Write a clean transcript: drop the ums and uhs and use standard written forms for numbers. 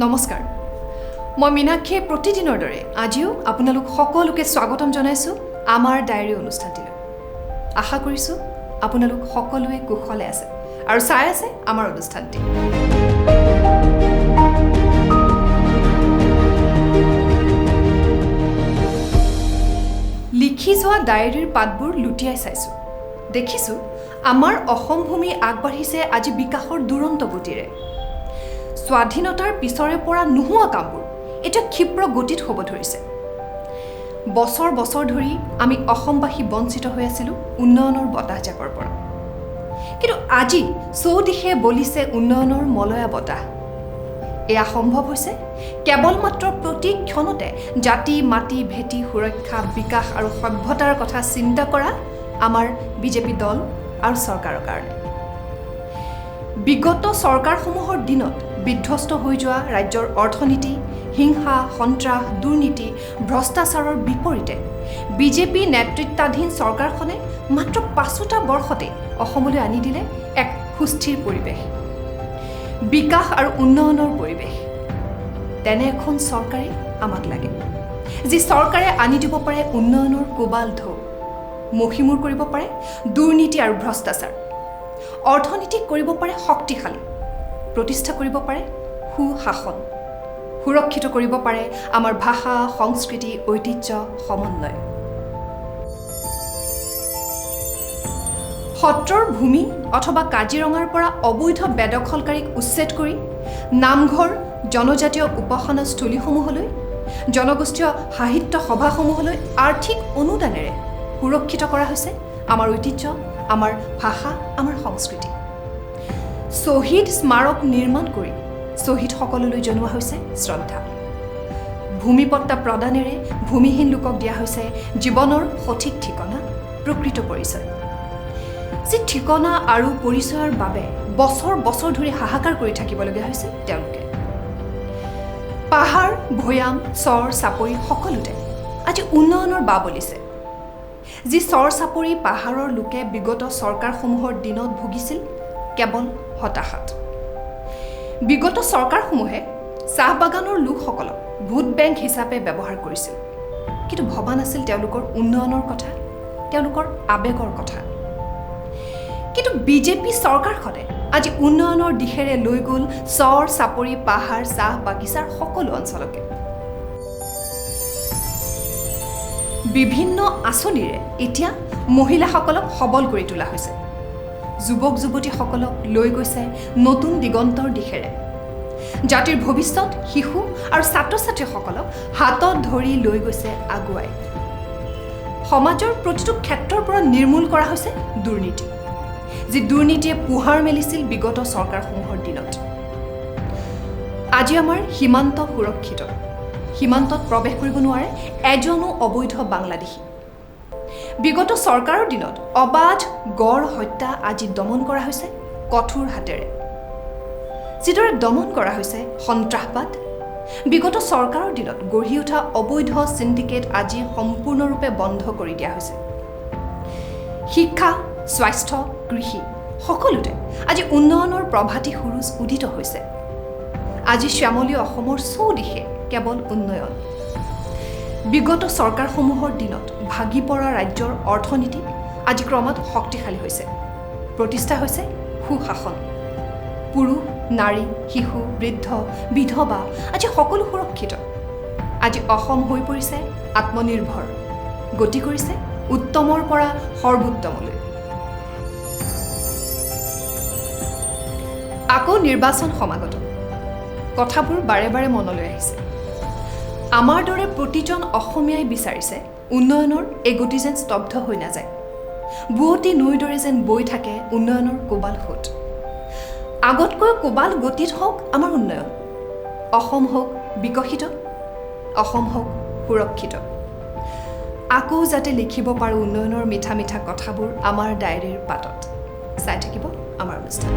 নমস্কাৰ মই মীনাক্ষী প্ৰতিদিনৰ দৰে আজিও আপোনালোক সকলোকে স্বাগতম জনাইছোঁ আমাৰ ডায়েৰী অনুষ্ঠানটিলৈ আশা কৰিছোঁ আপোনালোক সকলোৱে কুশলে আছে আৰু চাই আছে আমাৰ অনুষ্ঠানটি লিখি যোৱা ডায়েৰীৰ পাতবোৰ লুটিয়াই চাইছোঁ দেখিছোঁ আমাৰ অসম ভূমি আগবাঢ়িছে আজি বিকাশৰ দুৰন্ত গতিৰে স্বাধীনতাৰ পিছৰে পৰা নোহোৱা কামবোৰ এতিয়া ক্ষিপ্ৰ গতিত হ'ব ধৰিছে বছৰ বছৰ ধৰি আমি অসমবাসী বঞ্চিত হৈ আছিলোঁ উন্নয়নৰ বতাহজাকৰ পৰা কিন্তু আজি চৌদিশে বলিছে উন্নয়নৰ মলয়া বতাহ এয়া সম্ভৱ হৈছে কেৱল মাত্ৰ প্ৰতি ক্ষণতে জাতি মাটি ভেটি সুৰক্ষা বিকাশ আৰু সভ্যতাৰ কথা চিন্তা কৰা আমাৰ বিজেপি দল আৰু চৰকাৰৰ কাৰণে বিগত চৰকাৰসমূহৰ দিনত বিধ্বস্ত হৈ যোৱা ৰাজ্যৰ অৰ্থনীতি হিংসা সন্ত্ৰাস দুৰ্নীতি ভ্ৰষ্টাচাৰৰ বিপৰীতে বিজেপি নেতৃত্বাধীন চৰকাৰখনে মাত্ৰ ৫টা বৰ্ষতে অসমলৈ আনি দিলে এক সুস্থিৰ পৰিৱেশ বিকাশ আৰু উন্নয়নৰ পৰিৱেশ তেনে এখন চৰকাৰে আমাক লাগে যি চৰকাৰে আনি দিব পাৰে উন্নয়নৰ কোবাল ঢৌ মহিমূৰ কৰিব পাৰে দুৰ্নীতি আৰু ভ্ৰষ্টাচাৰ অৰ্থনীতিক কৰিব পাৰে শক্তিশালী প্ৰতিষ্ঠা কৰিব পাৰে সুশাসন সুৰক্ষিত কৰিব পাৰে আমাৰ ভাষা সংস্কৃতি ঐতিহ্য সমন্বয় সত্ৰৰ ভূমি অথবা কাজিৰঙাৰ পৰা অবৈধ বেদখলকাৰীক উচ্ছেদ কৰি নামঘৰ জনজাতীয় উপাসনা স্থলীসমূহলৈ জনগোষ্ঠীয় সাহিত্য সভাসমূহলৈ আৰ্থিক অনুদানেৰে সুৰক্ষিত কৰা হৈছে আমাৰ ঐতিহ্য আমাৰ ভাষা আমাৰ সংস্কৃতি শ্বহীদ স্মাৰক নিৰ্মাণ কৰি শ্বহীদসকললৈ জনোৱা হৈছে শ্ৰদ্ধা ভূমিপট্টা প্ৰদানেৰে ভূমিহীন লোকক দিয়া হৈছে জীৱনৰ সঠিক ঠিকনা প্ৰকৃত পৰিচয় যি ঠিকনা আৰু পৰিচয়ৰ বাবে বছৰ বছৰ ধৰি হাহাকাৰ কৰি থাকিবলগীয়া হৈছে তেওঁলোকে পাহাৰ ভৈয়াম চৰ চাপৰি সকলোতে আজি উন্নয়নৰ বা বলিছে যি চৰ চাপৰি পাহাৰৰ লোকে বিগত চৰকাৰসমূহৰ দিনত ভুগিছিল কেৱল হতাশাত বিগত চৰকাৰসমূহে চাহ বাগানৰ লোকসকলক ভোট বেংক হিচাপে ব্যৱহাৰ কৰিছিল কিন্তু ভবা নাছিল তেওঁলোকৰ উন্নয়নৰ কথা তেওঁলোকৰ আৱেগৰ কথা কিন্তু বিজেপি চৰকাৰখনে আজি উন্নয়নৰ দিশেৰে লৈ গ'ল চৰ চাপৰি পাহাৰ চাহ বাগিচাৰ সকলো অঞ্চলকে বিভিন্ন আঁচনিৰে এতিয়া মহিলাসকলক সবল কৰি তোলা হৈছে যুৱক যুৱতীসকলক লৈ গৈছে নতুন দিগন্তৰ দিশেৰে জাতিৰ ভৱিষ্যত শিশু আৰু ছাত্ৰ ছাত্ৰীসকলক হাতত ধৰি লৈ গৈছে আগুৱাই সমাজৰ প্ৰতিটো ক্ষেত্ৰৰ পৰা নিৰ্মূল কৰা হৈছে দুৰ্নীতি যি দুৰ্নীতিয়ে পোহাৰ মেলিছিল বিগত চৰকাৰসমূহৰ দিনত আজি আমাৰ সীমান্ত সুৰক্ষিত সীমান্তত প্ৰৱেশ কৰিব নোৱাৰে এজনো অবৈধ বাংলাদেশী বিগত চৰকাৰৰ দিনত অবাধ গড় হত্যা আজি দমন কৰা হৈছে কঠোৰ হাতেৰে যিদৰে দমন কৰা হৈছে সন্ত্ৰাসবাদ বিগত চৰকাৰৰ দিনত গঢ়ি উঠা অবৈধ চিণ্ডিকেট আজি সম্পূৰ্ণৰূপে বন্ধ কৰি দিয়া হৈছে শিক্ষা স্বাস্থ্য কৃষি সকলোতে আজি উন্নয়নৰ প্ৰভাতী সুৰুজ উদিত হৈছে আজি শ্যামলী অসমৰ চৌদিশে কেৱল উন্নয়ন বিগত চৰকাৰসমূহৰ দিনত ভাগি পৰা ৰাজ্যৰ অৰ্থনীতি আজি ক্ৰমাৎ শক্তিশালী হৈছে প্ৰতিষ্ঠা হৈছে সুশাসন পুৰুষ নাৰী শিশু বৃদ্ধ বিধৱা আজি সকলো সুৰক্ষিত আজি অসম হৈ পৰিছে আত্মনিৰ্ভৰ গতি কৰিছে উত্তমৰ পৰা সৰ্বোত্তমলৈ আকৌ নিৰ্বাচন সমাগত কথাবোৰ বাৰে বাৰে মনলৈ আহিছে আমাৰ দৰে প্ৰতিজন অসমীয়াই বিচাৰিছে উন্নয়নৰ এই গতি যেন স্তব্ধ হৈ নাযায় বুৱতী নৈৰ দৰে যেন বৈ থাকে উন্নয়নৰ কোবাল সোঁত আগতকৈ কোবাল গতিত হওক আমাৰ উন্নয়ন অসম হওক বিকশিত অসম হওক সুৰক্ষিত আকৌ যাতে লিখিব পাৰোঁ উন্নয়নৰ মিঠা মিঠা কথাবোৰ আমাৰ ডায়েৰীৰ পাতত চাই থাকিব আমাৰ অনুষ্ঠান